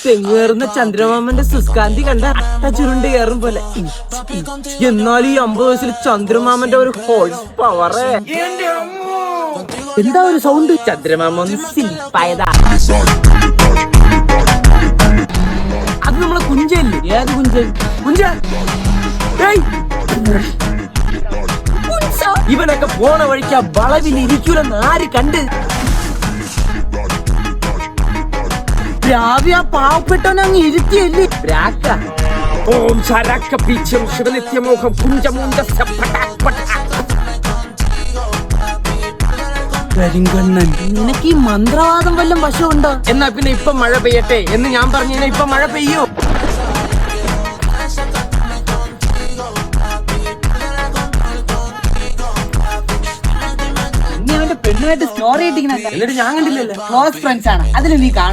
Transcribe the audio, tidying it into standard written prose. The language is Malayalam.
തെങ്ങേറുന്ന ചന്ദ്രമാമന്റെ സുസ്കാന്തി കണ്ട അട്ട ചുരുണ്ട് കയറും പോലെ. എന്നാൽ ഈ 50 വയസ്സിൽ ചന്ദ്രമാമന്റെ ഒരു ഹോഴ്സ് പവറേ. എന്താ ഒരു സൗണ്ട്? ചന്ദ്രമാമ ഒന്ന് സിലിപ്പായതാ. അത് നമ്മളെ കുഞ്ചല്ലേ? ഏത് കുഞ്ചൻ? കുഞ്ച ഇവനൊക്കെ പോണ വഴിക്ക് ആ വളവിൽ ഇരിക്കൂലെന്ന് ആര് കണ്ട്? രാവി ആ പാവപ്പെട്ടവനങ്ങ് ഇരുത്തിയല്ലേ? ഓം ശരക്ക പീച്ചം ശിവനിത്യമോഹം കുഞ്ചമൂഞ്ച കരിങ്കണ്ണൻ. നിനക്ക് ഈ മന്ത്രവാദം വല്ലതും വശമുണ്ടോ? എന്നാ പിന്നെ ഇപ്പൊ മഴ പെയ്യട്ടെ എന്ന് ഞാൻ പറഞ്ഞു. ഇപ്പൊ മഴ പെയ്യോ? പെണ്ണുമായിട്ട് സ്റ്റോറി ഇട്ടിങ്ങനെ. എന്നിട്ട് ഞാൻ കണ്ടില്ലല്ലോ. ക്ലോസ് ഫ്രണ്ട്സ് ആണ് അതിൽ നീ കാണും.